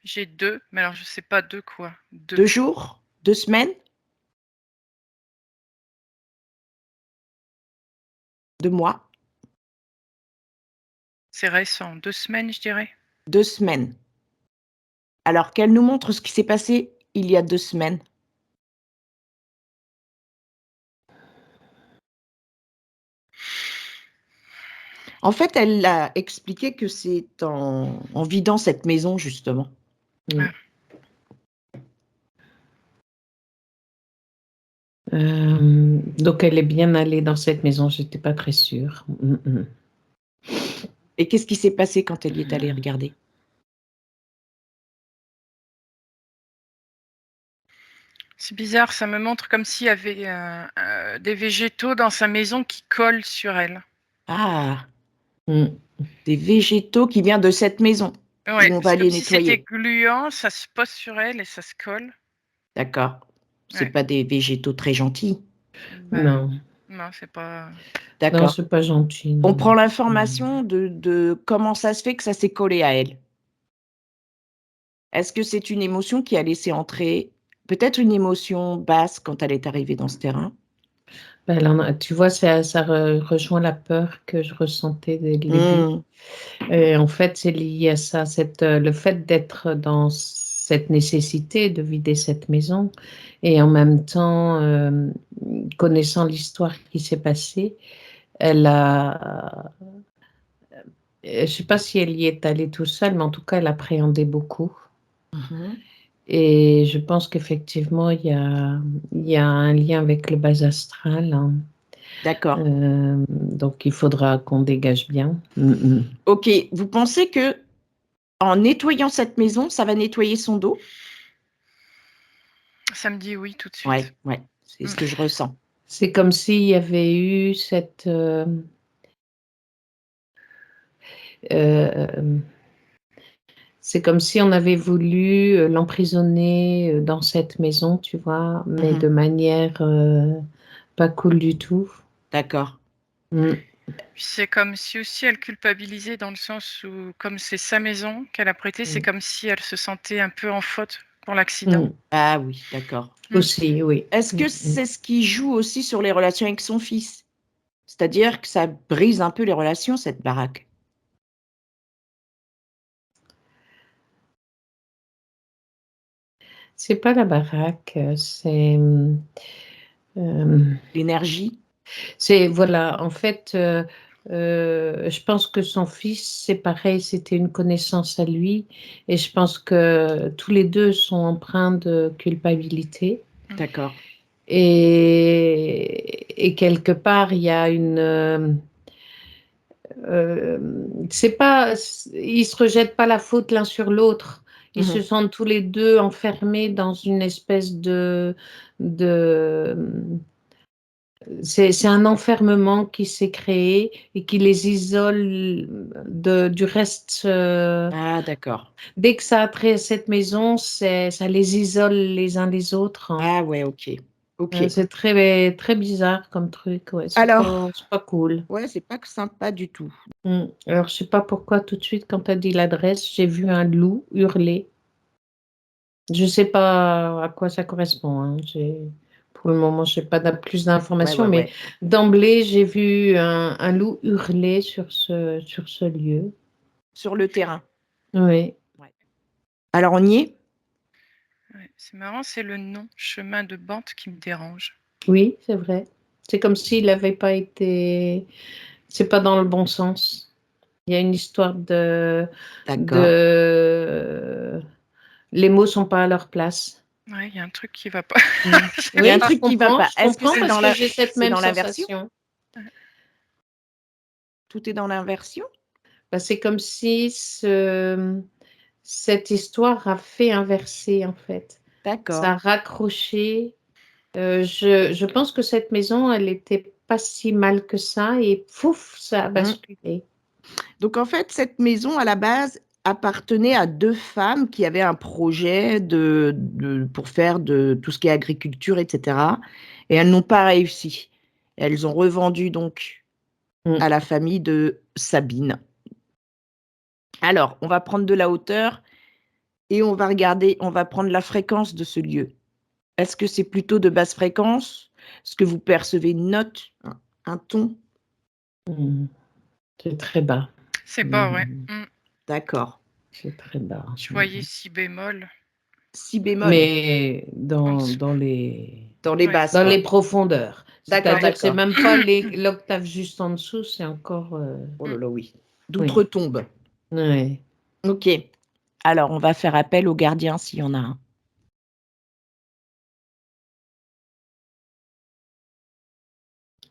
J'ai 2, mais alors je sais pas 2 quoi. 2. 2 jours? 2 semaines? 2 mois? C'est récent, 2 semaines, je dirais. 2 semaines. Alors qu'elle nous montre ce qui s'est passé il y a 2 semaines. En fait, elle a expliqué que c'est en vidant cette maison, justement. Ah. Donc elle est bien allée dans cette maison, j'étais pas très sûre. Et qu'est-ce qui s'est passé quand elle y est allée regarder? C'est bizarre, ça me montre comme s'il y avait, des végétaux dans sa maison qui collent sur elle. Ah! Des végétaux qui viennent de cette maison, Ouais, où on c'est va comme les si c'était nettoyer? gluant, ça se pose sur elle et ça se colle. D'accord. C'est Ouais. pas des végétaux très gentils? Bah, Non. non, c'est pas Non, D'accord. c'est pas gentil, On non. prend l'information de comment ça se fait que ça s'est collé à elle. Est-ce que c'est une émotion qui a laissé entrer peut-être une émotion basse quand elle est arrivée dans ce terrain? Ben, elle en a tu vois, ça rejoint la peur que je ressentais dès le début. Mmh. Et en fait, c'est lié à ça, le fait d'être dans cette nécessité de vider cette maison et en même temps, connaissant l'histoire qui s'est passée, elle a je sais pas si elle y est allée toute seule, mais en tout cas, elle appréhendait beaucoup. Mmh. Et je pense qu'effectivement, il y a un lien avec le bas astral, hein. D'accord. Donc il faudra qu'on dégage bien. OK. Vous pensez qu'en nettoyant cette maison, ça va nettoyer son dos? ça me dit oui tout de Ouais, suite. ouais, c'est ce que je ressens. C'est comme s'il y avait eu cette, c'est comme si on avait voulu, l'emprisonner, dans cette maison, tu vois? Mais Mmh. de manière, pas cool du tout. D'accord. Puis c'est comme si aussi elle culpabilisait dans le sens où comme c'est sa maison qu'elle a prêtée, c'est comme si elle se sentait un peu en faute pour l'accident. Ah oui, d'accord. Aussi, oui. Est-ce que c'est ce qui joue aussi sur les relations avec son fils? C'est-à-dire que ça brise un peu les relations, cette baraque? C'est pas la baraque, L'énergie? c'est voilà, en fait, je pense que son fils, c'est pareil, c'était une connaissance à lui et je pense que tous les 2 sont empreints de culpabilité D'accord. et quelque part, il y a c'est pas ils se rejettent pas la faute l'un sur l'autre. Ils se Mmh. sentent tous les 2 enfermés dans une espèce de c'est un enfermement qui s'est créé et qui les isole du reste. Ah d'accord. Dès que ça a trait à cette maison, ça les isole les uns les autres, hein. Ah ouais, OK. OK. C'est très, très bizarre comme truc, ouais, Alors c'est pas cool. ouais, c'est pas que sympa du tout. Alors je sais pas pourquoi tout de suite quand tu as dit l'adresse, j'ai vu un loup hurler. Je sais pas à quoi ça correspond, hein. Pour le moment, j'ai pas plus Ouais, d'informations, ouais, mais ouais. d'emblée, j'ai vu un loup hurler sur ce lieu. Sur le terrain? Oui, Ouais. Alors on y est? Ouais, c'est marrant, c'est le nom chemin de Bante qui me dérange. oui, c'est vrai. C'est comme s'il avait pas été c'est pas dans le bon sens. Il y a une histoire D'accord. de les mots sont pas à leur place. Ouais, il y a un truc qui va pas. Je sais Il y a un Oui, pas. truc qui va pas. je Est-ce que comprends c'est parce dans que la j'ai cette c'est même dans l'inversion? sensation. Tout est dans l'inversion? Bah, c'est comme si cette histoire a fait inverser, en fait. Ça D'accord. a raccroché. Je pense que cette maison, elle était pas si mal que ça et pouf, ça a Mmh. basculé. Donc en fait, cette maison, à la base, appartenait à 2 femmes qui avaient un projet pour faire de tout ce qui est agriculture et cetera et elles n'ont pas réussi. Elles ont revendu donc Mmh. à la famille de Sabine. Alors, on va prendre de la hauteur et on va regarder, on va prendre la fréquence de ce lieu. Est-ce que c'est plutôt de basse fréquence? Est-ce que vous percevez une note, un ton? C'est très bas. C'est bas, ouais. D'accord. C'est très bas. Je voyais si bémol. Si bémol. Mais En dessous. dans les Dans les Ouais. basses. dans quoi. les profondeurs. D'accord, C'est-à-dire que c'est d'accord. même pas l'octave juste en dessous, c'est encore. Oh là là, oui. Oui. D'outre-tombe. Ouais. Ok. Alors, on va faire appel au gardien s'il y en a un.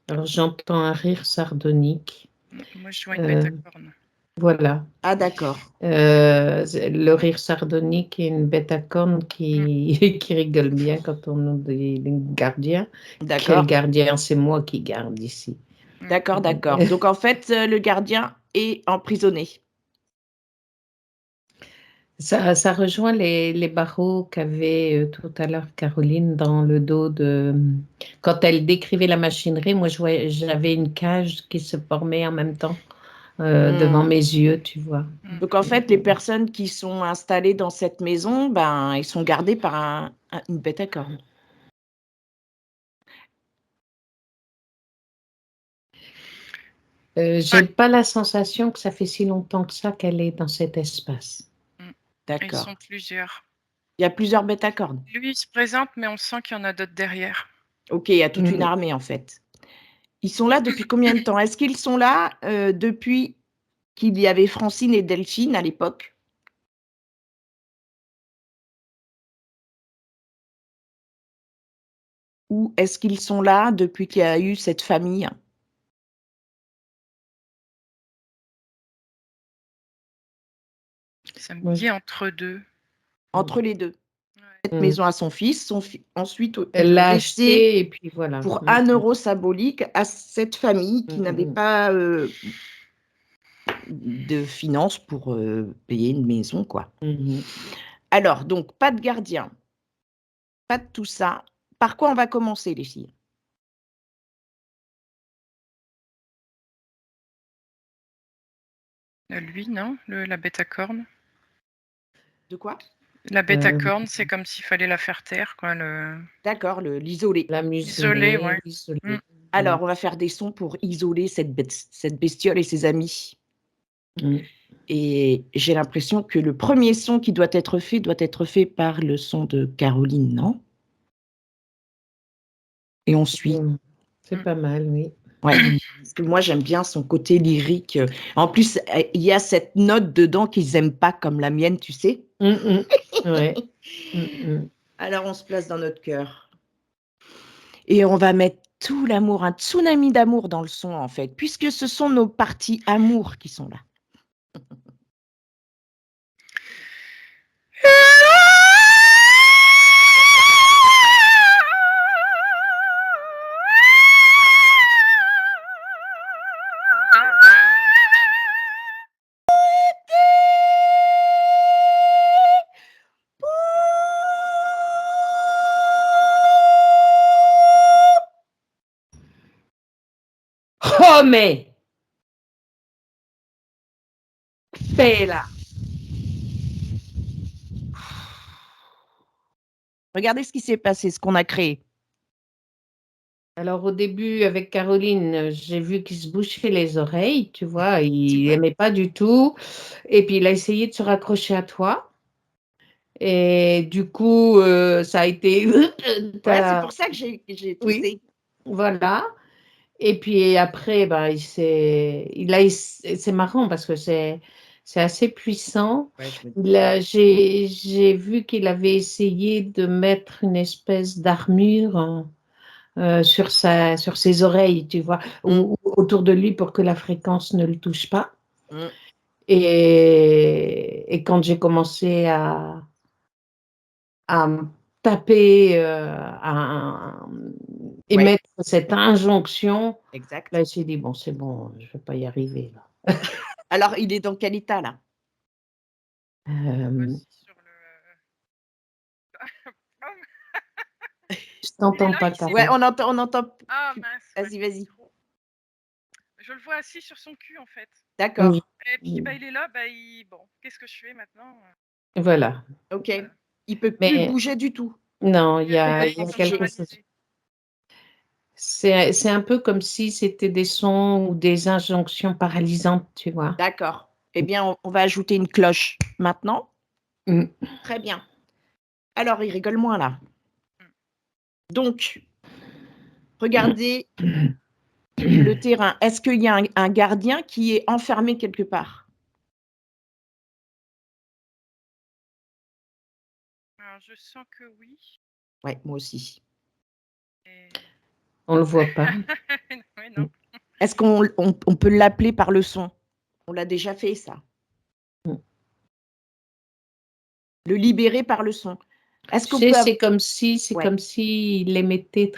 Alors j'entends un rire sardonique. Moi, je vois une bête à cornes. Voilà. Ah, d'accord. Le rire sardonique et une bête à cornes qui rigole bien quand on nous dit gardien. Quel D'accord. gardien? C'est moi qui garde ici. D'accord, d'accord. Donc, en fait, le gardien est emprisonné. Ça rejoint les barreaux qu'avait tout à l'heure Caroline dans le dos de... Quand elle décrivait la machinerie, moi j'avais une cage qui se formait en même temps devant mes yeux, tu vois. Donc, en fait, les personnes qui sont installées dans cette maison, ben, ils sont gardés par une bête à cornes. J'ai pas la sensation que ça fait si longtemps que ça qu'elle est dans cet espace. Ils D'accord. sont plusieurs. Il y a plusieurs bêtes à cornes. Lui, il se présente, mais on sent qu'il y en a d'autres derrière. Ok, il y a toute une armée, en fait. Ils sont là depuis combien de temps? Est-ce qu'ils sont là depuis qu'il y avait Francine et Delphine à l'époque? Ou est-ce qu'ils sont là depuis qu'il y a eu cette famille? Ça me dit entre deux. Entre les deux. Ouais. Cette maison à son fils, ensuite, Elle ils ont l'a laissé acheté et puis voilà. pour 1 euro symbolique à cette famille qui n'avait pas de finances pour payer une maison, quoi. Alors, donc, pas de gardien, pas de tout ça. Par quoi on va commencer, les filles? Lui, non? La bête à cornes. De quoi? La bête à cornes, c'est comme s'il fallait la faire taire, quoi. D'accord, l'isoler. La Isolée, museler, ouais. l'isoler. Alors, on va faire des sons pour isoler cette bestiole et ses amis. Et j'ai l'impression que le premier son qui doit être fait par le son de Caroline, non? Et on suit. C'est pas mal, oui. Ouais, parce que moi, j'aime bien son côté lyrique. En plus, il y a cette note dedans qu'ils n'aiment pas comme la mienne, tu sais. Ouais. Alors, on se place dans notre cœur. Et on va mettre tout l'amour, un tsunami d'amour dans le son, en fait, puisque ce sont nos parties amour qui sont là. Oh, mais fais-la. Regardez ce qui s'est passé, ce qu'on a créé. Alors au début, avec Caroline, j'ai vu qu'il se bouchait les oreilles, tu vois, il n'aimait pas du tout. Et puis il a essayé de se raccrocher à toi. Et du coup, ça a été... Ouais, c'est pour ça que j'ai toussé. Oui, voilà. Et puis après, bah, c'est marrant parce que c'est assez puissant. Ouais, je me dis. J'ai vu qu'il avait essayé de mettre une espèce d'armure sur ses oreilles, tu vois, ou autour de lui pour que la fréquence ne le touche pas. Et quand j'ai commencé à me taper, émettre cette injonction, Exact. là, j'ai dit, bon, c'est bon, je ne vais pas y arriver, là. Alors, il est dans quel état, là? Aussi sur Je t'entends là, pas, il s'est Ouais, Caro. on entend. Ah mince, ouais. Vas-y. Je le vois assis sur son cul, en fait. D'accord. Et puis, bah, il est là, bon, qu'est-ce que je fais maintenant? Voilà. OK. Il peut plus Mais bouger du tout. non, il y Il a, est il y a Complètement figé. quelque chose. paralysé. C'est un peu comme si c'était des sons ou des injonctions paralysantes, tu vois. D'accord. Eh bien, on va ajouter une cloche maintenant. Mm. Très bien. Alors, il rigole moins là. Donc, regardez le terrain. Est-ce qu'il y a un gardien qui est enfermé quelque part? Alors, je sens que oui. Ouais, moi aussi. Et... On le voit pas. Oui, non. Est-ce qu'on peut l'appeler par le son? On l'a déjà fait ça. Mm. Le libérer par le son. Est-ce Tu qu'on sais, peut c'est comme si ouais, il émettait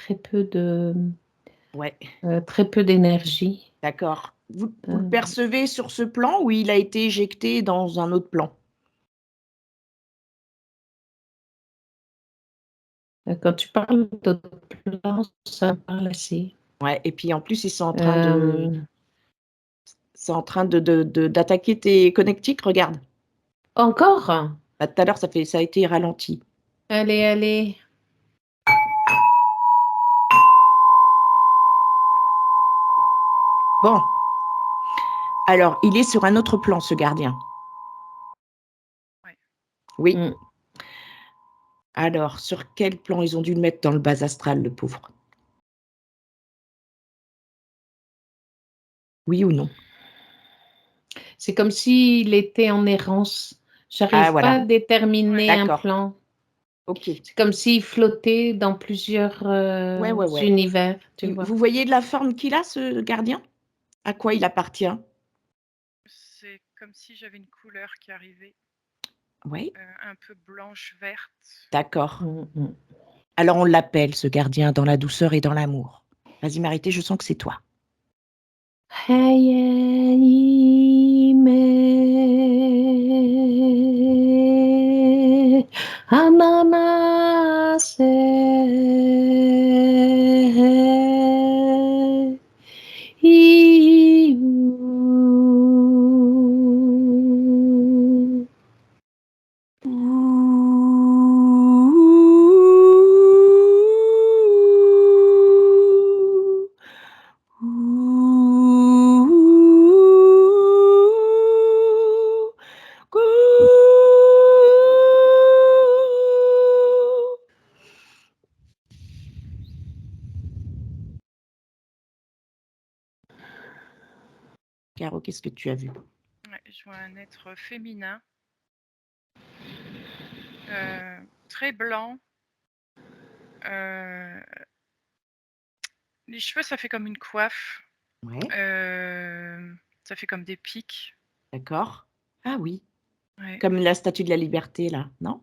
ouais, très peu d'énergie. d'accord. Vous le Euh, percevez sur ce plan ou il a été éjecté dans un autre plan? Quand tu parles d'autres plans, ça me parle assez. Ouais, et puis en plus, ils sont en train de Euh, d'attaquer tes connectiques, regarde. Encore? Bah, tout à l'heure, ça a été ralenti. Allez, allez. Bon, alors, il est sur un autre plan, ce gardien. Ouais. Oui. Mm. Alors, sur quel plan ils ont dû le mettre dans le bas astral, le pauvre? Oui ou non? C'est comme s'il était en errance. Ah, J'arrive pas voilà, à Ouais. déterminer un d'accord. plan. OK. C'est comme s'il flottait dans plusieurs Ouais, ouais, ouais. univers, tu vois. Vous voyez de la forme qu'il a, ce gardien? À quoi il appartient? C'est comme si j'avais une couleur qui arrivait, Oui, un peu blanche-verte. d'accord. Mm, mm. Alors, on l'appelle, ce gardien, dans la douceur et dans l'amour. Vas-y, Marité, je sens que c'est toi. Hayayime ananase iu. Caro, qu'est-ce que tu as vu? Ouais, je vois un être féminin, très blanc. Les cheveux, ça fait comme une coiffe. Ouais, Ça fait comme des pics. d'accord. Ah oui, Ouais. comme la Statue de la Liberté, là, non?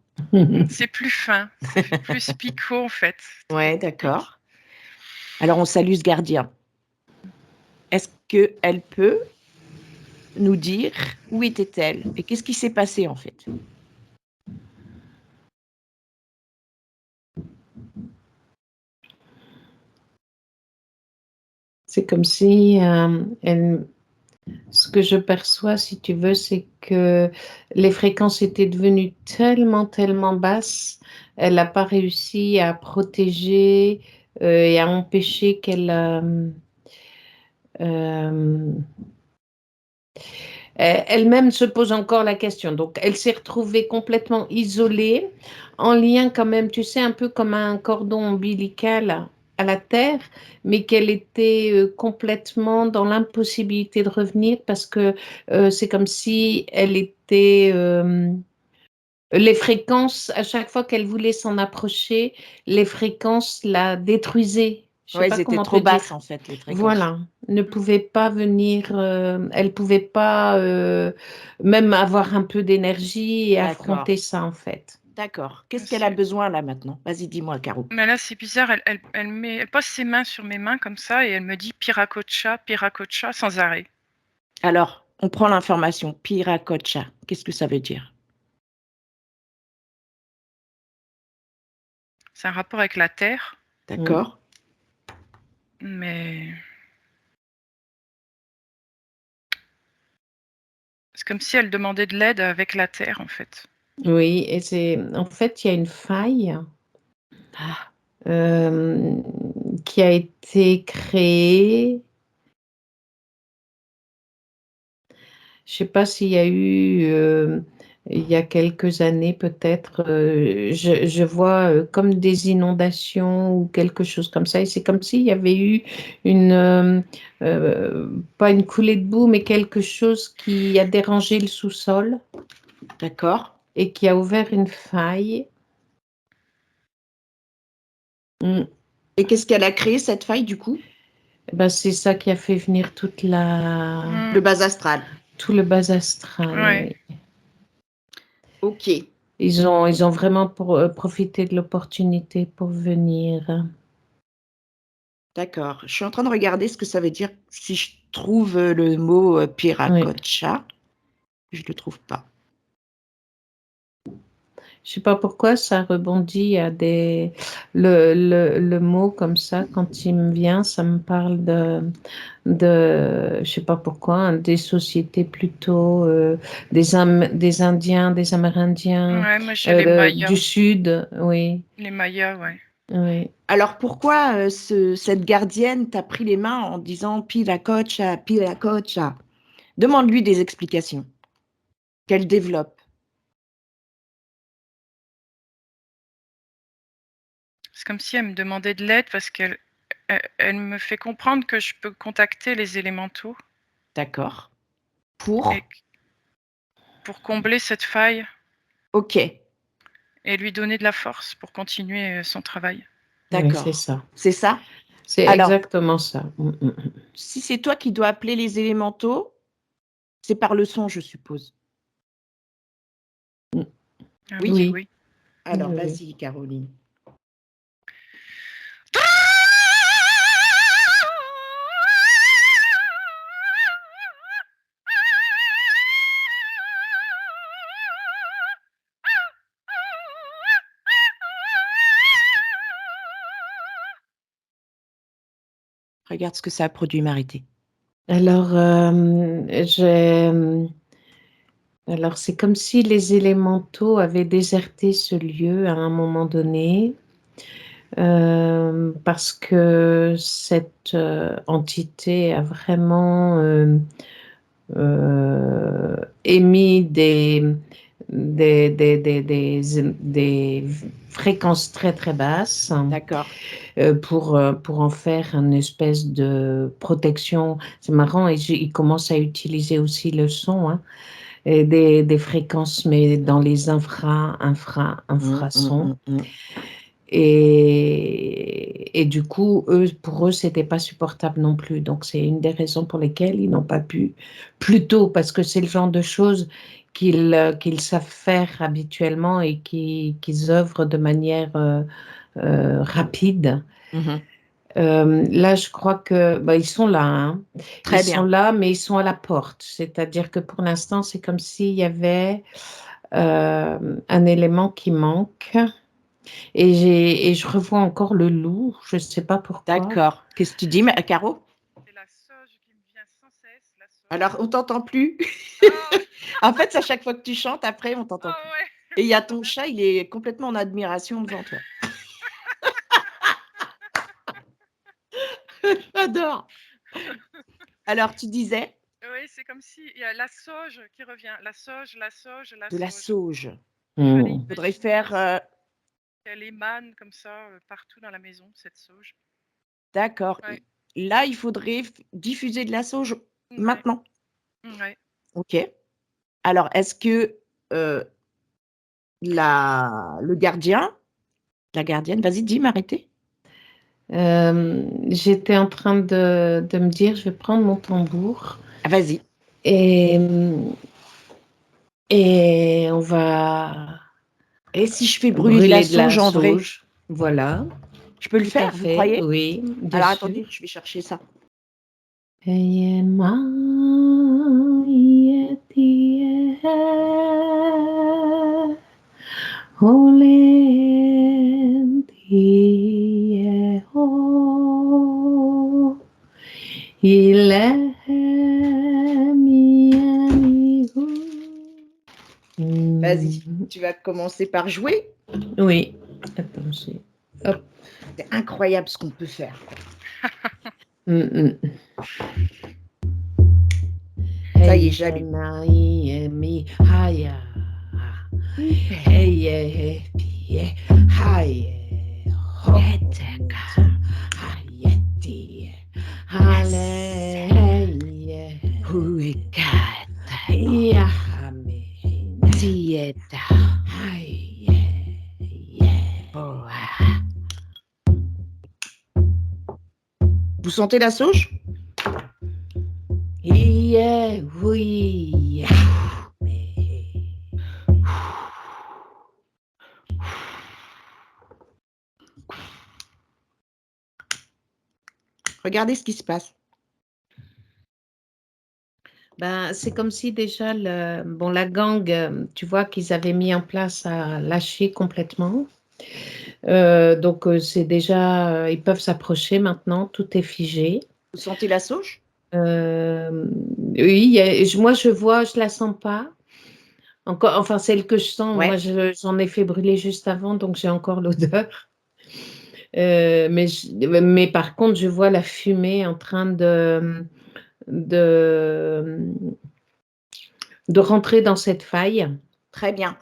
C'est plus fin, c'est plus picot en fait, Ouais, pique. d'accord. Alors, on salue ce gardien. Est-ce qu'elle peut nous dire où était-elle et qu'est-ce qui s'est passé, en fait? C'est comme si ce que je perçois, si tu veux, c'est que les fréquences étaient devenues tellement, tellement basses, elle n'a pas réussi à protéger et à empêcher qu'elle... euh, elle-même se pose encore la question. Donc, elle s'est retrouvée complètement isolée, en lien quand même, tu sais, un peu comme un cordon ombilical à la Terre, mais qu'elle était complètement dans l'impossibilité de revenir parce que c'est comme si elle était... les fréquences, à chaque fois qu'elle voulait s'en approcher, les fréquences la détruisaient. Je sais Ouais, pas elles étaient comment te trop dire. basses, en fait, les fréquences. Voilà, ne Mmh. pouvait pas venir, elle pouvait pas même avoir un peu d'énergie et D'accord, affronter ça en fait. d'accord. Qu'est-ce qu'elle a C'est besoin, là, maintenant? Vas-y, dis-moi, Caro. mais là, c'est bizarre, elle pose ses mains sur mes mains comme ça et elle me dit: Piracocha» sans arrêt. Alors, on prend l'information. Piracocha, qu'est-ce que ça veut dire? C'est un rapport avec la terre, Mm. D'accord? mais c'est comme si elle demandait de l'aide avec la terre, en fait. Oui, et en fait, il y a une faille Ah, euh, qui a été créée. Je ne sais pas s'il y a eu, il y a quelques années peut-être, je vois comme des inondations ou quelque chose comme ça. Et c'est comme s'il y avait eu une, pas une coulée de boue, mais quelque chose qui a dérangé le sous-sol d'accord. et qui a ouvert une faille. Mm. Et qu'est-ce qu'elle a créé, cette faille, du coup? Ben, c'est ça qui a fait venir Le bas astral. tout le bas astral. Ouais. Oui. Ok, Ils ont vraiment profité de l'opportunité pour venir. d'accord. Je suis en train de regarder ce que ça veut dire si je trouve le mot Oui. Piracocha. Je ne le trouve pas. Je sais pas pourquoi ça rebondit à le mot comme ça, quand il me vient, ça me parle je sais pas pourquoi, hein, des sociétés plutôt, des Indiens, des Amérindiens, Ouais, moi j'ai les Mayas. du Sud, oui, Les Mayas, ouais. oui. Alors pourquoi cette gardienne t'a pris les mains en disant Piracocha, Piracocha? Demande-lui des explications, qu'elle développe. C'est comme si elle me demandait de l'aide parce elle me fait comprendre que je peux contacter les élémentaux D'accord. et Pour? pour combler cette faille Ok, et lui donner de la force pour continuer son travail. Oui, c'est d'accord. ça. C'est ça? C'est Alors, exactement ça. si c'est toi qui dois appeler les élémentaux, c'est par le son, je suppose. Mm. Ah oui, Oui, oui. oui, Alors, oui. vas-y, Caroline. Regarde ce que ça a produit, Marité. Alors, alors, c'est comme si les élémentaux avaient déserté ce lieu à un moment donné, parce que cette entité a vraiment émis des fréquences très très basses D'accord. pour en faire une espèce de protection. C'est marrant, et ils commencent à utiliser aussi le son, hein, et des fréquences, mais dans les infrasons. Et du coup, pour eux, c'était pas supportable non plus. Donc, c'est une des raisons pour lesquelles ils n'ont pas pu plus tôt, parce que c'est le genre de choses qu'ils savent faire habituellement et qu'ils œuvrent de manière rapide. Mhm. Là, je crois que ils sont là, hein. Ils Très sont bien. là, mais ils sont à la porte. C'est-à-dire que pour l'instant, c'est comme s'il y avait un élément qui manque. Et je revois encore le loup, je ne sais pas pourquoi. D'accord. Qu'est-ce que tu dis, Caro? C'est la sauge qui me vient sans cesse, la sauge. Alors, on t'entend plus. Ah, En fait, c'est à chaque fois que tu chantes, après, on t'entend ah plus. ouais, Et il y a ton chat, il est complètement en admiration devant toi. J'adore. Alors, tu disais oui, c'est comme si il y a la sauge qui revient. La sauge, la sauge, la de la sauge. sauge. Il fallait Hmm. Il faudrait imaginer faire, qu'elle émane comme ça partout dans la maison, cette sauge. d'accord. Ouais, Là, il faudrait diffuser de la sauge ouais, maintenant. ouais. OK. Alors, est-ce que le gardien, la gardienne, vas-y, dis, m'arrêter. J'étais en train de me dire, je vais prendre mon tambour Ah, vas-y. et, et on va Et si je fais brûler de la brûler de la sauge en vrai, sauge. Voilà, je peux le tout à faire, vous fait, croyez? oui, bien Alors, sûr. attendez, je vais chercher ça. Il est mi amigo. Vas-y. tu vas commencer par jouer. Oui. Attends, hop. C'est incroyable ce qu'on peut faire. Ça y est, j'allume. Vous sentez la sauge? Oui. Regardez ce qui se passe. Ben, c'est comme si déjà la gang, tu vois, qu'ils avaient mis en place a lâché complètement. Donc, c'est déjà, ils peuvent s'approcher maintenant, tout est figé. Vous sentez la sauge? Oui, moi je vois, je la sens pas. Encore, enfin, celle que je sens, Ouais. moi j'en ai fait brûler juste avant, donc j'ai encore l'odeur. Mais par contre, je vois la fumée en train de rentrer dans cette faille. Très bien.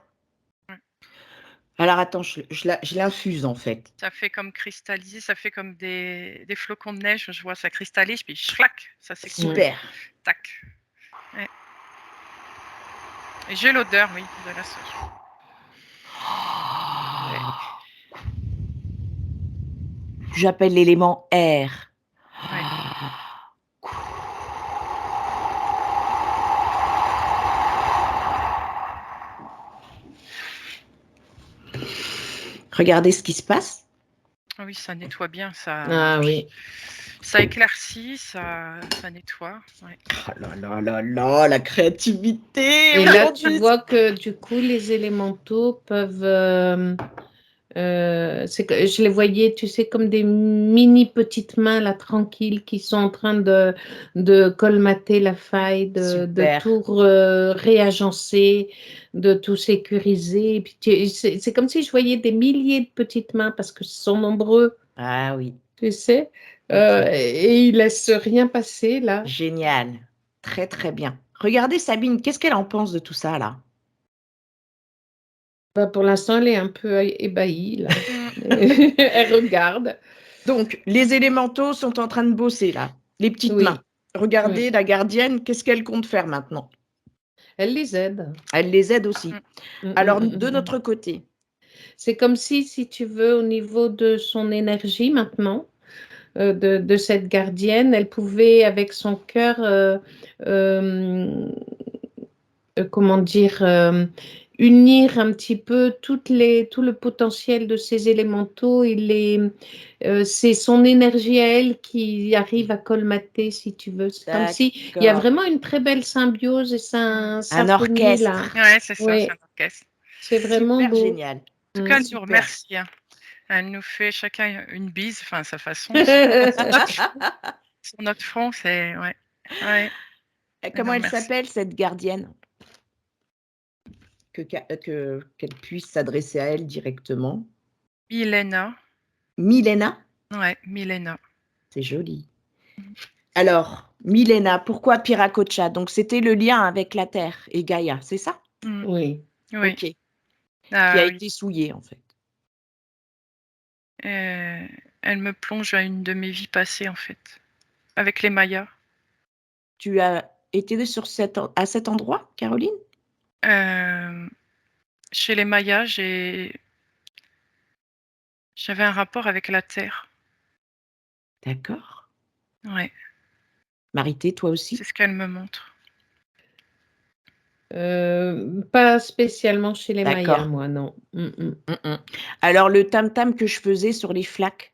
Alors attends, je l'infuse en fait. Ça fait comme cristalliser, ça fait comme des flocons de neige. Je vois ça cristallise, puis schlac, ça s'écoule. Super. Tac. Ouais. Et j'ai l'odeur, oui, de la sauge. Ouais. J'appelle l'élément air. Ouais. Regardez ce qui se passe. Ah oui, ça nettoie bien, ça. Ah oui. Ça éclaircit, ça nettoie. Ouais. Oh là là là là, la créativité. Et là, aujourd'hui. tu vois que du coup, les élémentaux peuvent. Je les voyais, tu sais, comme des mini petites mains là, tranquilles, qui sont en train de colmater la faille, de Super. tout réagencer, de tout sécuriser. Et puis c'est comme si je voyais des milliers de petites mains parce que ce sont nombreux, Ah oui. tu sais, et ils laissent rien passer là. Génial. Très très bien. Regardez Sabine, qu'est-ce qu'elle en pense de tout ça là? Bah, pour l'instant, elle est un peu ébahie là. Mm. Elle regarde. Donc, les élémentaux sont en train de bosser là. Les petites Oui. mains. Regardez Oui. la gardienne, qu'est-ce qu'elle compte faire maintenant? Elle les aide. Elle les aide aussi. Alors, de notre côté, C'est comme si tu veux, au niveau de son énergie maintenant, de cette gardienne, elle pouvait, avec son cœur, comment dire, unir un petit peu tout le potentiel de ces élémentaux. C'est son énergie à elle qui arrive à colmater, si tu veux. C'est comme s'il y a d'accord. vraiment une très belle symbiose et Un symphonie là. orchestre. Ouais, c'est ça, Oui, c'est un orchestre. c'est vraiment Super beau. génial. En tout cas, elle nous Super. remercie. Hein. Elle nous fait chacun une bise, enfin, à sa façon. Sur notre front, c'est. Ouais. Ouais. Comment elle Merci. s'appelle cette gardienne? Qu'elle puisse s'adresser à elle directement. Milena. Milena? Ouais, Milena. C'est joli. Alors, Milena, pourquoi Piracocha? Donc, c'était le lien avec la Terre et Gaïa, c'est ça? Oui. Oui. Ok. Qui Ah, a oui. été souillé, en fait. Elle me plonge à une de mes vies passées, en fait, avec les Mayas. Tu as été à cet endroit, Caroline? Chez les Mayas, j'avais un rapport avec la Terre. D'accord. Ouais, Marité, toi aussi? c'est ce qu'elle me montre. Pas spécialement chez les Mayas, D'accord. moi, non. Alors, le tam-tam que je faisais sur les flaques,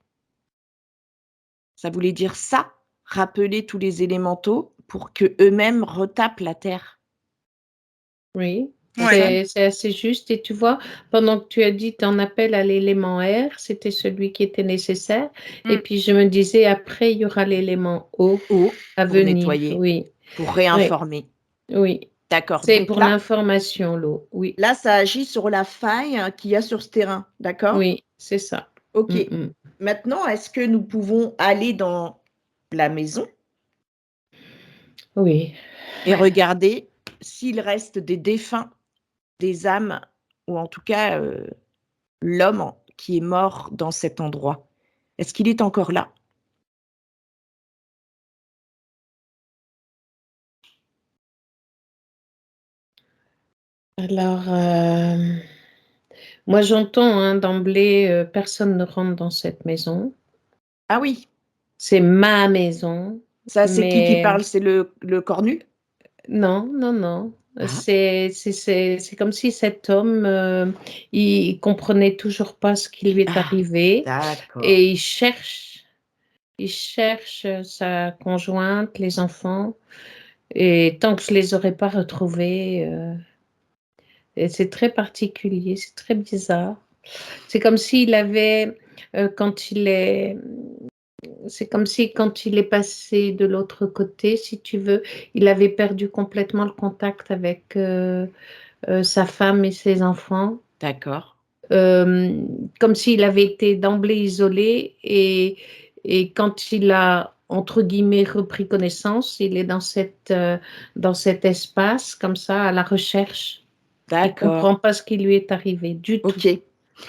ça voulait dire ça, rappeler tous les élémentaux pour que eux-mêmes retapent la Terre. Oui, Ouais. c'est assez juste. Et tu vois, pendant que tu as dit ton appel à l'élément air, c'était celui qui était nécessaire. Et puis je me disais, après, il y aura l'élément eau Eau à pour venir. nettoyer, Oui, pour oui, réinformer. oui. D'accord. C'est Donc pour là, l'information, l'eau. Oui, là, ça agit sur la faille qu'il y a sur ce terrain. D'accord? oui, c'est ça. Ok. Mm, mm. Maintenant, est-ce que nous pouvons aller dans la maison Oui. et regarder s'il reste des défunts, des âmes, ou en tout cas l'homme qui est mort dans cet endroit? Est-ce qu'il est encore là? Alors, moi j'entends hein, d'emblée, personne ne rentre dans cette maison. Ah oui, C'est ma maison, ça c'est qui mais parle? C'est le cornu? non, non, non. Ah, C'est comme si cet homme, il comprenait toujours pas ce qui lui est ah, arrivé d'accord. et il cherche sa conjointe, les enfants, et tant que je les aurais pas retrouvés, et c'est très particulier, c'est très bizarre. C'est comme s'il avait, quand il est c'est comme si quand il est passé de l'autre côté, si tu veux, il avait perdu complètement le contact avec, sa femme et ses enfants. D'accord. Comme s'il avait été d'emblée isolé et quand il a, entre guillemets, «repris connaissance», il est dans cet espace comme ça à la recherche. Il D'accord. comprend pas ce qui lui est arrivé du tout. Ok.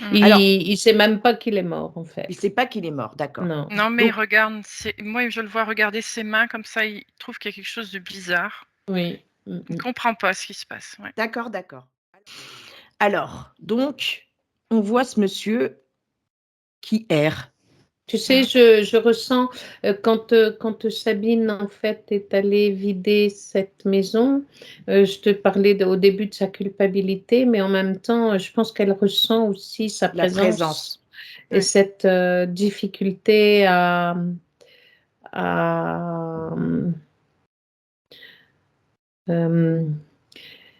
Mmh. Alors, Il sait même pas qu'il est mort, en fait. il sait pas qu'il est mort. D'accord. Non. Non, mais il Donc, regarde, moi je le vois regarder ses mains comme ça, il trouve qu'il y a quelque chose de bizarre. Oui. Il comprend pas ce qui se passe, ouais. d'accord, d'accord. Alors, donc, on voit ce monsieur qui erre. Tu sais, Mmh. je ressens, quand Sabine, en fait, est allée vider cette maison, je te parlais au début de sa culpabilité, mais en même temps, je pense qu'elle ressent aussi sa La présence présence. et Ouais. cette difficulté à euh,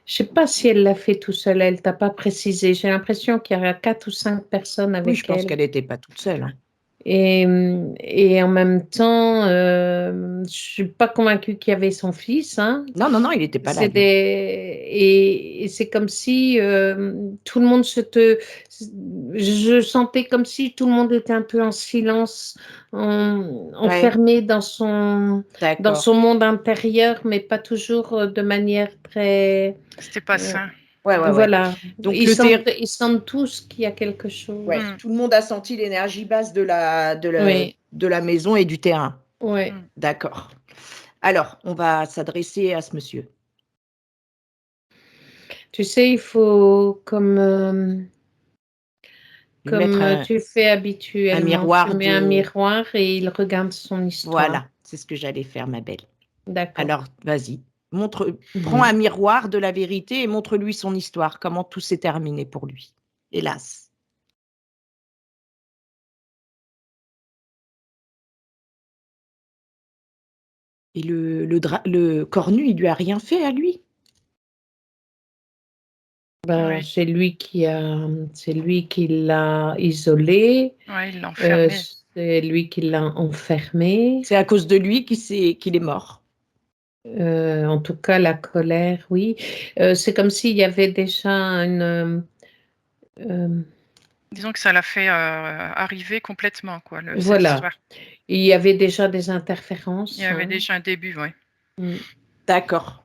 je sais pas si elle l'a fait tout seule, elle t'a pas précisé. J'ai l'impression qu'il y a 4 ou 5 personnes Oui, je avec pense elle. qu'elle n'était pas toute seule, hein. Et en même temps, je suis pas convaincue qu'il y avait son fils, hein. Non, non, non, il n'était pas là, C'est lui. et c'est comme si, tout le monde je sentais comme si tout le monde était un peu en silence, Ouais, enfermé dans d'accord. son monde intérieur, mais pas toujours, de manière très, C'était pas heu, sain. Ouais, ouais, ouais. voilà. Donc, le terrain. Ils sentent tous qu'il y a quelque Ouais, chose. Mmh. tout le monde a senti l'énergie basse Oui, de la maison et du terrain. ouais. Mmh. D'accord. Alors, on va s'adresser à ce monsieur. Tu sais, il faut Lui mettre tu fais un habituellement, tu miroir mets un de. miroir et il regarde son histoire. Voilà, c'est ce que j'allais faire, ma belle. D'accord. Alors, vas-y, prends un Mhm. miroir de la vérité et montre-lui son histoire, comment tout s'est terminé pour lui. Hélas. Et le cornu, il lui a rien fait à lui? Ben, Ouais. c'est lui qui l'a isolé, Ouais, il l'a enfermé. c'est lui qui l'a enfermé. C'est à cause de lui qu'il est mort. En tout cas, la colère, oui. C'est comme s'il y avait déjà euh, Disons que ça l'a fait, arriver complètement quoi, cette voilà, histoire. il y avait déjà des Il y interférences, avait hein. déjà un début, ouais. Mm. D'accord.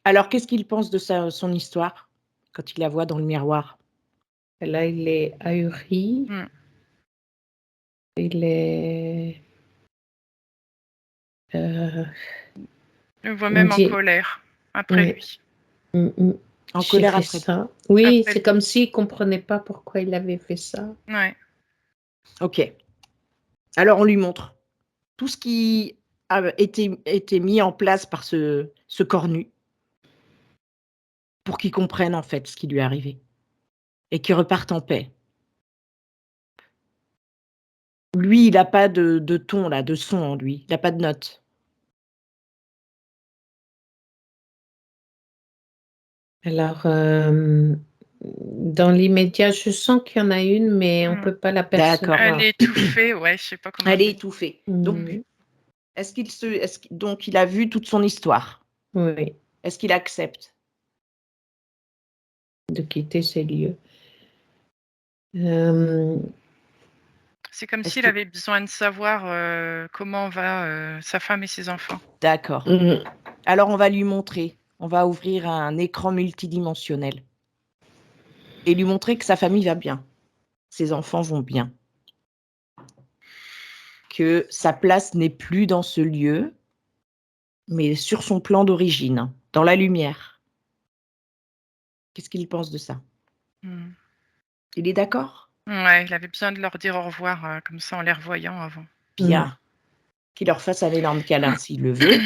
Alors, qu'est-ce qu'il pense de son histoire quand il la voit dans le miroir? Et là, il est ahuri, Mmh. il est, euh, Je le vois il me même en dit, colère après oui. lui. En J'ai colère fait après lui. ça. Oui, Après c'est lui. comme s'il comprenait pas pourquoi il avait fait ça. Ouais. OK. Alors, on lui montre tout ce qui a été mis en place par ce cornu pour qu'il comprenne, en fait, ce qui lui est arrivé et qu'il reparte en paix. Lui, il a pas de ton là, de son en lui, il a pas de notes. Alors, dans l'immédiat, je sens qu'il y en a une, mais on Mmh. peut pas D'accord. Elle l'apercevoir. est étouffée, ouais, je sais pas comment Elle est dire. étouffée. Donc, Mmh. donc il a vu toute son histoire? Oui. Est-ce qu'il accepte de quitter ces lieux. C'est comme Est-ce s'il que- avait besoin de savoir comment va sa femme et ses enfants. D'accord. Alors, on va lui montrer. On va ouvrir un écran multidimensionnel et lui montrer que sa famille va bien. Ses enfants vont bien. Que sa place n'est plus dans ce lieu, mais sur son plan d'origine, dans la lumière. Qu'est-ce qu'il pense de ça? Il est d'accord? Ouais, il avait besoin de leur dire au revoir comme ça en les revoyant avant. Bien. Qu'il leur fasse un énorme câlin s'il le veut.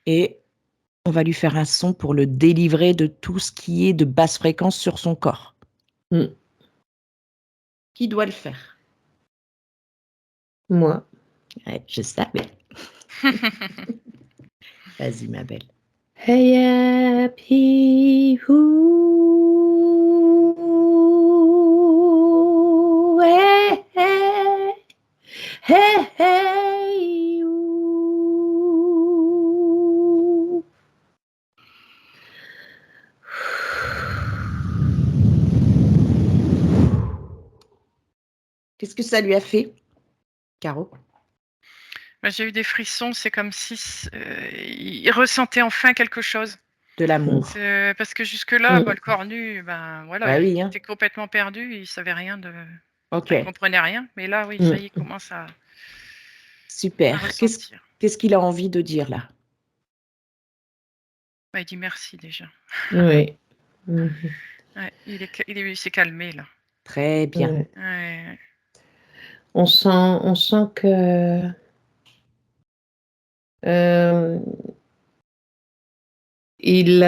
Et on va lui faire un son pour le délivrer de tout ce qui est de basse fréquence sur son corps. Qui doit le faire? Moi. Ouais, je savais. Vas-y, ma belle. Hey, happy who, hey, hey, hey, hey, who. Qu'est-ce que ça lui a fait, Caro? J'ai eu des frissons, c'est comme si il ressentait enfin quelque chose. De l'amour. Parce que jusque-là, le corps nu, voilà, Bah il oui, hein. était complètement perdu, il savait rien de. Ok, Il comprenait rien, mais là, oui, ça y est, il commence à super. ressentir. Qu'est-ce qu'il a envie de dire là? Il dit merci déjà. Oui. Ouais, il s'est calmé là. Très bien. Ouais. On sent que il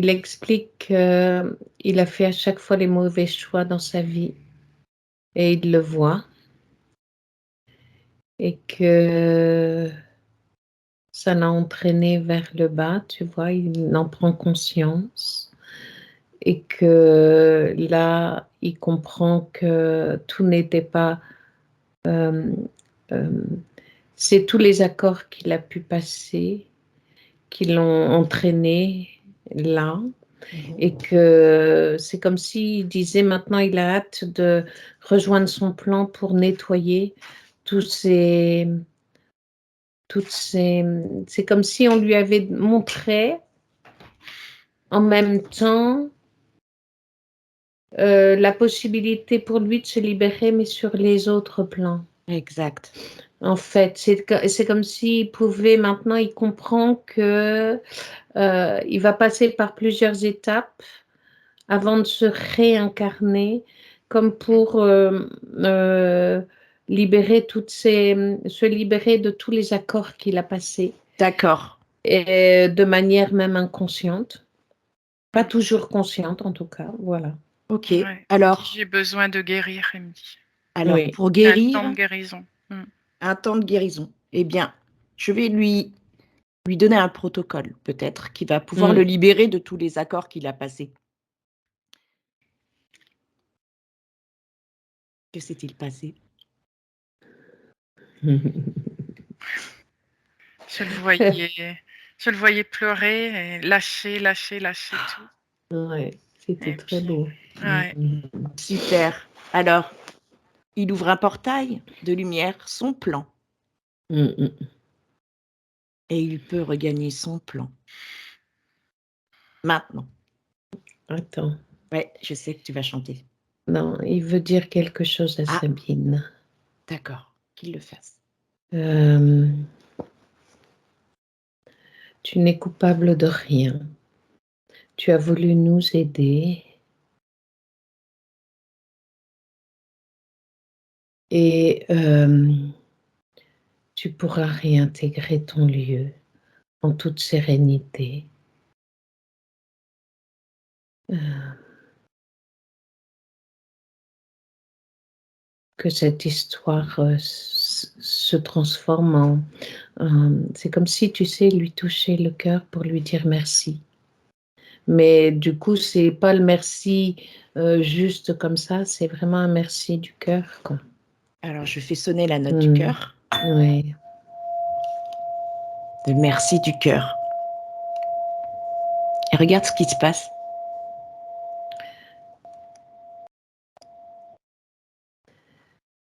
explique qu'il a fait à chaque fois les mauvais choix dans sa vie et il le voit et que ça l'a entraîné vers le bas, tu vois, il en prend conscience et que là, il comprend que tout n'était pas... c'est tous les accords qu'il a pu passer qui l'ont entraîné là. Et que c'est comme s'il disait maintenant il a hâte de rejoindre son plan pour nettoyer c'est comme si on lui avait montré en même temps la possibilité pour lui de se libérer, mais sur les autres plans. Exact. En fait, c'est comme s'il pouvait maintenant, il comprend que il va passer par plusieurs étapes avant de se réincarner, comme pour se libérer de tous les accords qu'il a passés. D'accord. Et de manière même inconsciente. Pas toujours consciente, en tout cas. Voilà. Ok. Ouais. Alors, J'ai besoin de guérir, il me dit. Oui. pour Un guérir, temps de guérison. un temps de guérison. Eh bien, je vais lui donner un protocole, peut-être, qui va pouvoir le libérer de tous les accords qu'il a passés. Que s'est-il passé? Je le voyais pleurer et lâcher tout. Ouais, c'était Et très puis, beau. ouais. Super. Alors, il ouvre un portail de lumière, son plan. Et il peut regagner son plan. Maintenant. Attends. Ouais, je sais que tu vas chanter. Non, il veut dire quelque chose à Sabine. D'accord, qu'il le fasse. Tu n'es coupable de rien. Tu as voulu nous aider. Et tu pourras réintégrer ton lieu en toute sérénité. Que cette histoire se transforme c'est comme si, tu sais, lui toucher le cœur pour lui dire merci. Mais du coup, c'est pas le merci juste comme ça, c'est vraiment un merci du cœur, quoi. Alors, je fais sonner la note du cœur. Oui. Et il peut regagner son plan. Maintenant, il veut dire quelque chose à Sabine. Mais du coup, c'est pas le merci juste comme ça, c'est vraiment un merci du cœur, quoi. Alors, je fais sonner la note du cœur. Et il peut regagner son plan. Alors, je fais sonner la note du cœur. de merci du cœur. Et regarde ce qui se passe.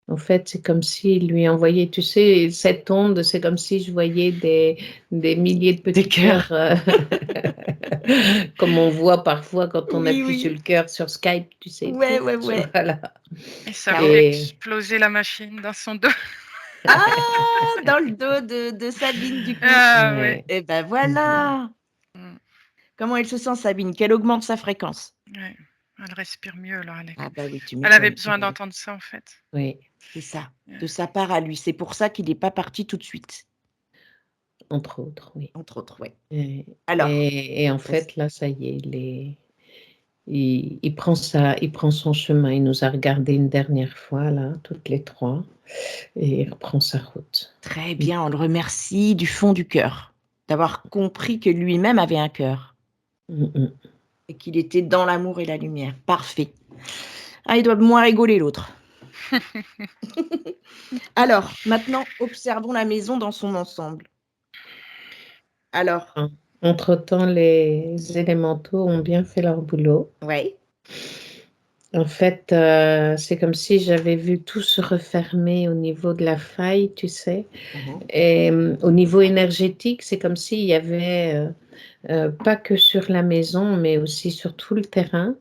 En fait, c'est comme s'il lui envoyait, tu sais, cette onde, c'est comme si je voyais des milliers de petits Des cœurs. cœurs, comme on voit parfois quand on Oui, appuie sur oui. le cœur sur Skype, tu sais. Ouais, pouf, ouais, ouais. Voilà. Et ça Car- fait Et exploser la machine dans son dos. Ah, dans le dos de Sabine, du coup. Ah ouais. ouais. Et ben voilà. Mm. Comment elle se sent, Sabine? Qu'elle augmente sa fréquence. Ouais. Elle respire mieux là. Ah bah oui, tu Elle avait m'étonnes. besoin d'entendre ça en fait. Oui, C'est ça, de sa part à lui. C'est pour ça qu'il n'est pas parti tout de suite, entre autres, oui. entre autres, ouais. Et, Alors, et en fait, là, ça y est, il prend son chemin. Il nous a regardé une dernière fois, là, toutes les trois, et il reprend sa route. très bien, on le remercie du fond du cœur d'avoir compris que lui-même avait un cœur et qu'il était dans l'amour et la lumière. Parfait. Ah, il doit moins rigoler, l'autre. Alors, maintenant, observons la maison dans son ensemble. Alors, Entre-temps, les élémentaux ont bien fait leur boulot. ouais. En fait, c'est comme si j'avais vu tout se refermer au niveau de la faille, tu sais. Et au niveau énergétique, c'est comme s'il y avait, pas que sur la maison, mais aussi sur tout le terrain,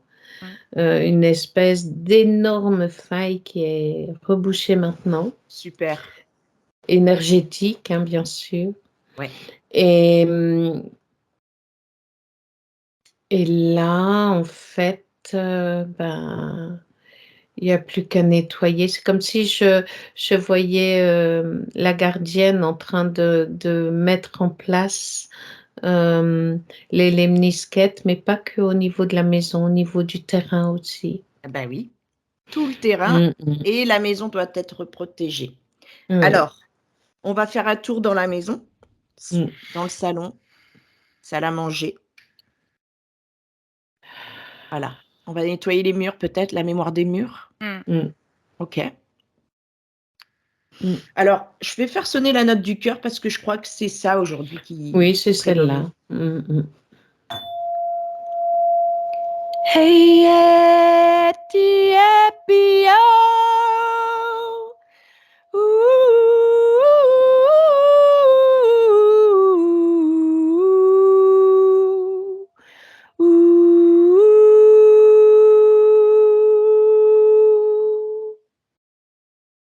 une espèce d'énorme faille qui est rebouchée maintenant. Super. Énergétique, hein, bien sûr. Ouais. Et là, en fait, il n'y a plus qu'à nettoyer. C'est comme si je voyais la gardienne en train de mettre en place les lemnisquettes, mais pas que au niveau de la maison, au niveau du terrain aussi. Ah bah oui. Tout le terrain et la maison doit être protégée. Oui. Alors, on va faire un tour dans la maison, dans le salon, salle à manger. Voilà. On va nettoyer les murs, peut-être, la mémoire des murs. Ok. Alors, je vais faire sonner la note du cœur parce que je crois que c'est ça aujourd'hui qui. Oui, c'est celle-là. Hey, happy, happy, oh.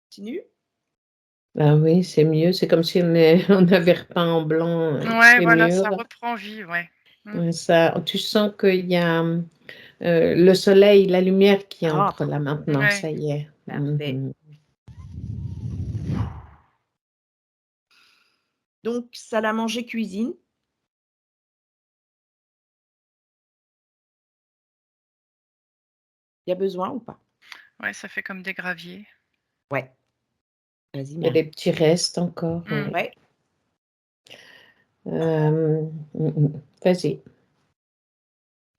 Continue. Ah oui, c'est mieux. C'est comme si on avait repeint en blanc Ouais, les voilà, ça murs. reprend vie, ouais. Ça, tu sens qu'il y a le soleil, la lumière qui entre là maintenant. Ouais. Ça y est. Parfait. Donc, salle à manger, cuisine. Il y a besoin ou pas? Ouais, ça fait comme des graviers. Ouais. Vas-y, Il y a des petits restes encore. Ouais. Vas-y.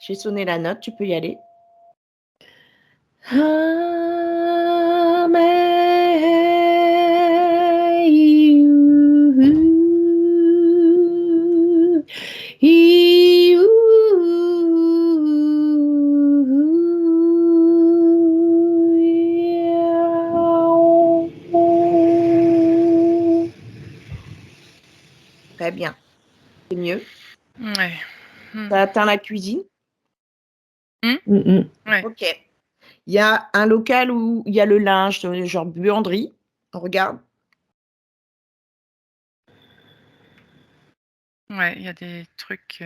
J'ai sonné la note, tu peux y aller. Très bien. C'est mieux. Ouais. Ça atteint la cuisine. Ouais. Ok. Il y a un local où il y a le linge, genre buanderie. On regarde. Ouais, il y a des trucs.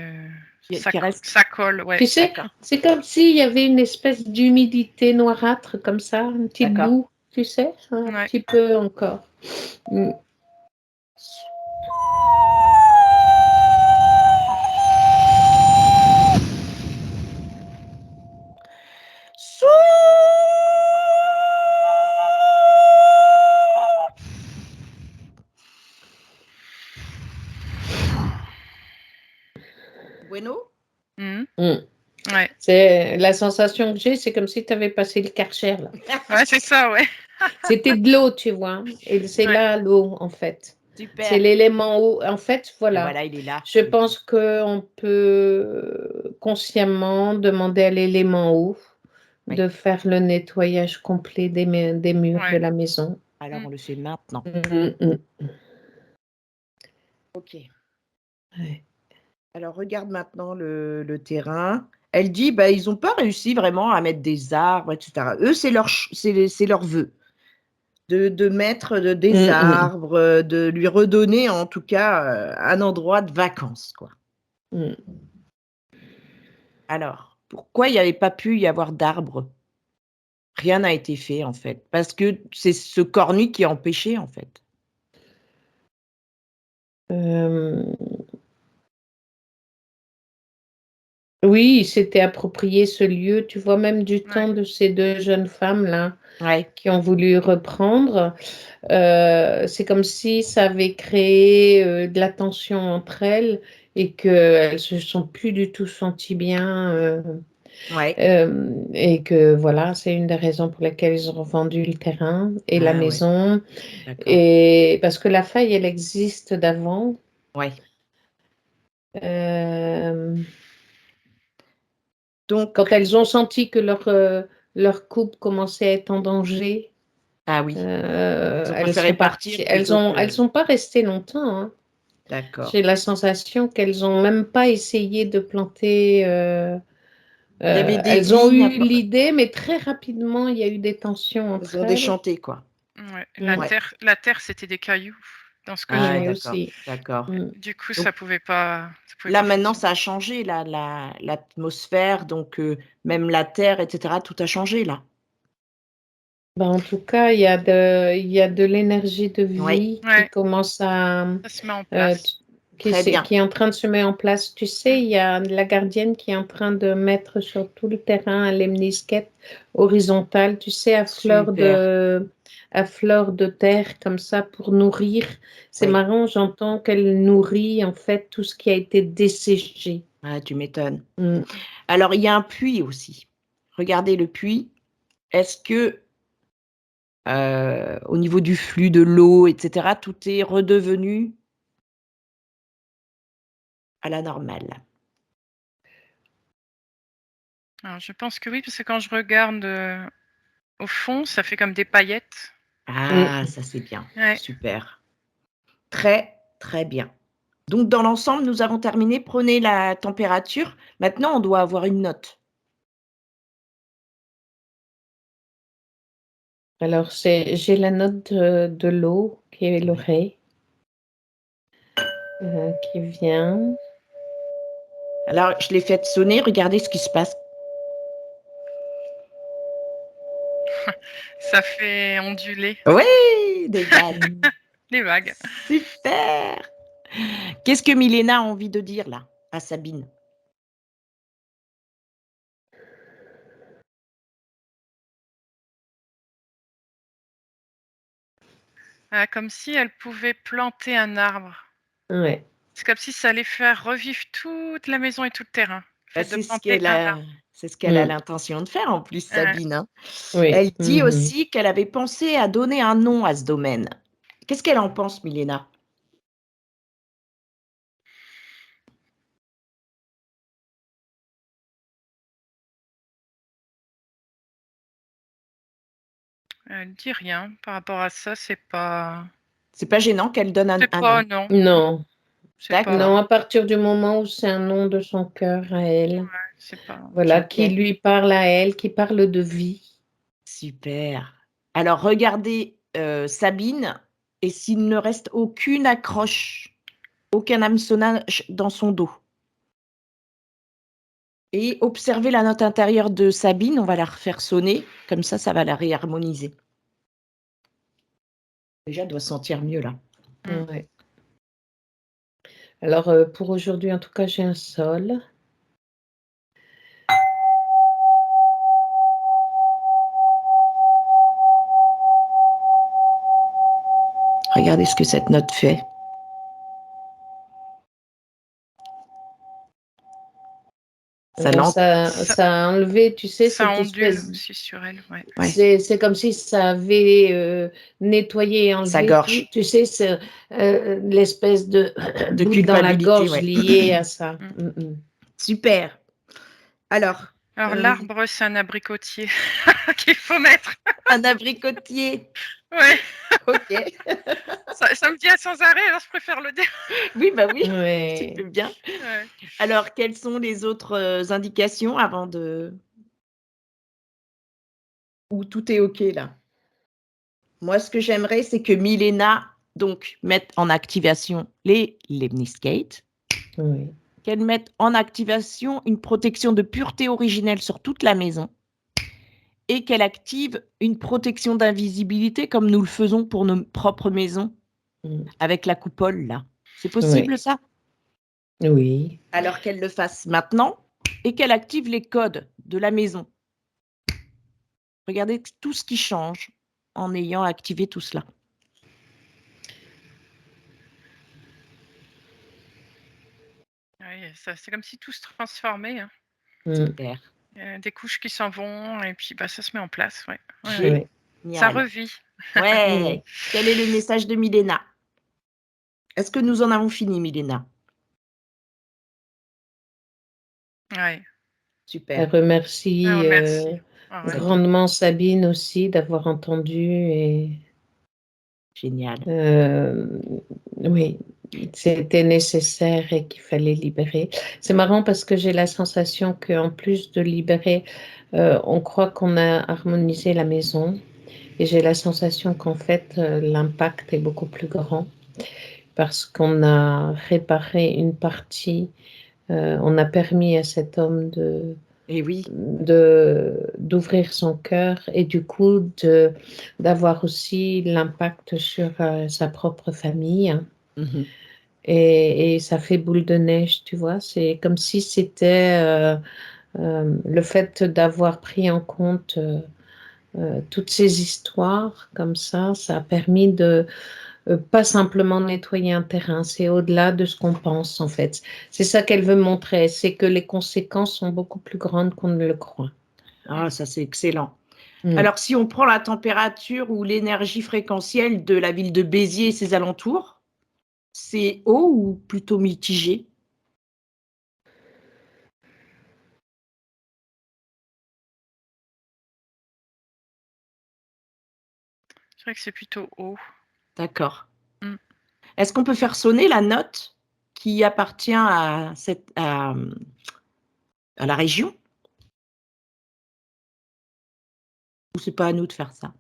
Qui reste. Ça colle, ouais. Tu sais, c'est comme s'il y avait une espèce d'humidité noirâtre comme ça, une petite boue, tu sais, un petit peu encore. Bueno. Ouais. C'est la sensation que j'ai, c'est comme si tu avais passé le Karcher là. Ouais, c'est ça, ouais. C'était de l'eau, tu vois. Et c'est là l'eau, en fait. Super. l'élément eau. En fait, Et voilà. voilà, il est là. Je pense qu'on peut consciemment demander à l'élément eau Oui. de faire le nettoyage complet des murs de Ouais. la maison. Alors, on le fait maintenant. Mm. Ok. Ouais. Alors, regarde maintenant le terrain. Elle dit, bah, ils n'ont pas réussi vraiment à mettre des arbres, etc. Eux, c'est leur vœu de mettre des arbres, de lui redonner en tout cas un endroit de vacances, quoi. Mm. Alors, pourquoi il n'y avait pas pu y avoir d'arbres? Rien n'a été fait, en fait, parce que c'est ce cornu qui a empêché, en fait. Oui, il s'était approprié ce lieu, tu vois, même du temps Ouais. de ces deux jeunes femmes-là Ouais. qui ont voulu reprendre. C'est comme si ça avait créé de la tension entre elles et qu'elles se sont plus du tout senties bien. Ouais. Et que voilà, c'est une des raisons pour lesquelles ils ont vendu le terrain et la Ah ouais, maison. d'accord. Et parce que la faille, elle existe d'avant. Ouais. Euh, Donc, Quand elles ont senti que leur couple commençait à être en danger, ah oui, ils ont elles préféré sont partir parties. plutôt Elles que... sont pas restées longtemps, hein. D'accord. J'ai la sensation qu'elles ont même pas essayé de planter. Il y avait des Elles ont vignes, eu l'idée, mais très rapidement, il y a eu des tensions elles entre ont elles. déchanté, quoi. Ouais. Mm. La terre, c'était des cailloux, dans ce que Ah j'ai Ouais, vu. d'accord, aussi. d'accord. Mm. Du coup, Donc ça pouvait là, pas maintenant, fonctionner. ça a changé, l'atmosphère, donc même la terre, etc., tout a changé, là. Ben, en tout cas, il y a de l'énergie de Oui, vie qui Ouais, commence à, ça se met en euh, place. très bien. qui est en train de se mettre en place. Tu sais, Mm. il y a la gardienne qui est en train de mettre sur tout le terrain un lemniscate horizontal, tu sais, Super, à fleur de terre, comme ça, pour nourrir. C'est oui. marrant, j'entends qu'elle nourrit, en fait, tout ce qui a été desséché. Ah, tu m'étonnes. Mm. Alors, il y a un puits aussi. Regardez le puits. Est-ce que, au niveau du flux de l'eau, etc., tout est redevenu à la normale? Alors, je pense que oui, parce que quand je regarde au fond, ça fait comme des paillettes. Ah, Mm. ça, c'est bien. Ouais. Super. Très, très bien. Donc, dans l'ensemble, nous avons terminé. Prenez la température. Maintenant, on doit avoir une note. Alors, j'ai la note de l'eau qui est Oui. l'oreille qui vient. Alors, je l'ai fait sonner. Regardez ce qui se passe. Ça fait onduler Oui, des vagues. les vagues. Super. Qu'est-ce que Milena a envie de dire là à Sabine? Ah, comme si elle pouvait planter un arbre. Ouais. C'est comme si ça allait faire revivre toute la maison et tout le terrain. Le Bah, fait de planter un arbre. c'est ce qu'elle a Mm. l'intention de faire en plus, Ouais. Sabine, hein. Oui. Elle dit Mhm. aussi qu'elle avait pensé à donner un nom à ce domaine. Qu'est-ce qu'elle en pense, Milena? Elle dit rien par rapport à ça, C'est pas gênant qu'elle donne c'est un pas nom? non, Non. c'est pas Non, D'accord, à partir du moment où c'est un nom de son cœur à elle, c'est pas voilà, qui OK, lui parle à elle, qui parle de vie. super. Alors regardez, Sabine et s'il ne reste aucune accroche, aucun hameçonnage dans son dos et observez la note intérieure de Sabine, on va la refaire sonner, comme ça va la réharmoniser. Déjà, elle doit se sentir mieux là. Ouais. Alors, pour aujourd'hui, en tout cas, j'ai un sol. Regardez ce que cette note fait. Ça l'en- Ça a enlevé, tu sais, Ça cette ondule espèce. aussi sur elle. Ouais. Ouais. C'est comme si ça avait nettoyé et Sa enlevé gorge. tout, tu sais, l'espèce de De bout dans la culpabilité, gorge ouais. liée à ça. Super. Alors, Alors l'arbre, c'est un abricotier qu'il faut mettre. un abricotier. Ouais. Ok. Ça me vient sans arrêt, alors je préfère le dire. Oui, bah oui, tu Ouais. fais bien. Ouais. Alors, quelles sont les autres indications avant de... Ou tout est OK là? Moi, ce que j'aimerais, c'est que Milena donc mette en activation les lemniscates, Oui. qu'elle mette en activation une protection de pureté originelle sur toute la maison et qu'elle active une protection d'invisibilité comme nous le faisons pour nos propres maisons avec la coupole là. C'est possible ça? Oui. Alors qu'elle le fasse maintenant et qu'elle active les codes de la maison. Regardez tout ce qui change en ayant activé tout cela. Ouais, c'est comme si tout se transformait. Hein. Super. Des couches qui s'en vont et puis bah, ça se met en place. Ouais. Oui. Ça Génial. revit. Ouais. Quel est le message de Milena? Est-ce que nous en avons fini, Milena? Ouais. Elle Super. remercie Ah, merci. Ah, ouais. grandement Sabine aussi d'avoir entendu et Génial. oui, c'était nécessaire et qu'il fallait libérer. C'est marrant parce que j'ai la sensation qu'en plus de libérer, on croit qu'on a harmonisé la maison et j'ai la sensation qu'en fait l'impact est beaucoup plus grand parce qu'on a réparé une partie, on a permis à cet homme Et oui. d'ouvrir son cœur et du coup d'avoir aussi l'impact sur sa propre famille. Mhm. Et ça fait boule de neige, tu vois. C'est comme si c'était le fait d'avoir pris en compte toutes ces histoires comme ça a permis de pas simplement nettoyer un terrain, c'est au-delà de ce qu'on pense en fait. C'est ça qu'elle veut montrer, c'est que les conséquences sont beaucoup plus grandes qu'on ne le croit. Ah, ça c'est excellent. Alors, si on prend la température ou l'énergie fréquentielle de la ville de Béziers et ses alentours, c'est haut ou plutôt mitigé? Je dirais que c'est plutôt haut. D'accord. Mm. Est-ce qu'on peut faire sonner la note qui appartient à la région? Ou c'est pas à nous de faire ça?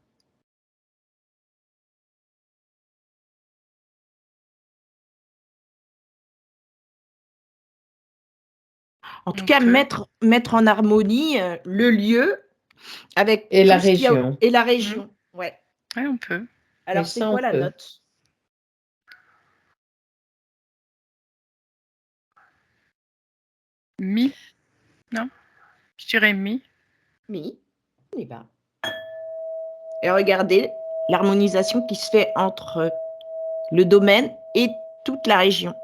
En tout On cas, peut. mettre en harmonie, le lieu avec Et la tout ce qu'il y a région. et la Mm. région. Ouais. Ouais, on peut. Et Alors, c'est ça, on quoi la peut. note? Mi, non? Je dirais mi. Mi. On y va. Et regardez l'harmonisation qui se fait entre le domaine et toute la région.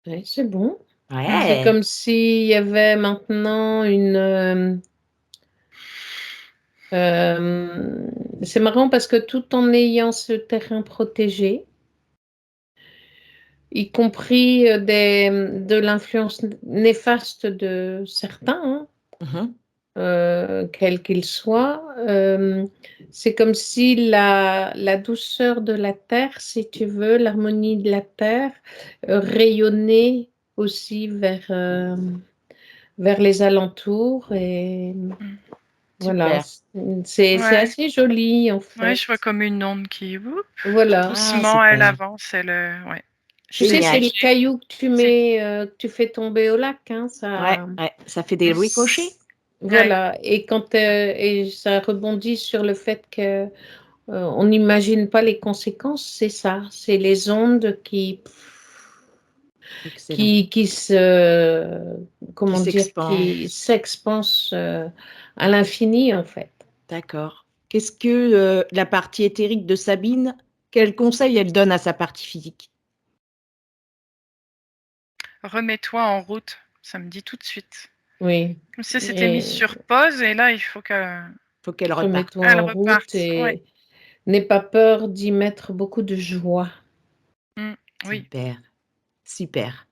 Ouais, c'est bon. C'est Ouais. comme s'il y avait maintenant euh, c'est marrant parce que tout en ayant ce terrain protégé, y compris de l'influence néfaste de certains, hein, Mhm. quels qu'ils soient, c'est comme si la douceur de la terre, si tu veux, l'harmonie de la terre, rayonnait aussi vers les alentours et voilà, Super. c'est Ouais. assez joli en Ouais, fait. je vois comme une onde qui, whoop, Voilà. Ah, doucement, elle super. avance. Ouais. Tu sais, c'est Génial. les cailloux que tu C'est- mets, que tu fais tomber au lac, hein, Ouais, ça. ouais. Ça fait des ricochets. Ouais. Voilà, et quand et ça rebondit sur le fait que on n'imagine pas les conséquences, c'est ça, c'est les ondes qui Excellent. qui se, comment dire, qui s'expanse. s'expanse à l'infini, en fait. D'accord. Qu'est-ce que la partie éthérique de Sabine, quel conseil elle donne à sa partie physique? Remets-toi en route, ça me dit tout de suite. Oui. Comme si c'était mis sur pause et là, il faut qu'elle Faut qu'elle reparte. Remets-toi en route reparte. et Ouais. n'aie pas peur d'y mettre beaucoup de joie. Oui. Super, super.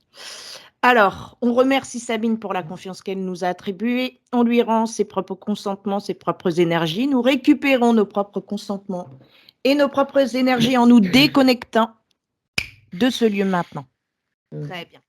Alors, on remercie Sabine pour la confiance qu'elle nous a attribuée. On lui rend ses propres consentements, ses propres énergies. Nous récupérons nos propres consentements et nos propres énergies en nous déconnectant de ce lieu maintenant. Très bien.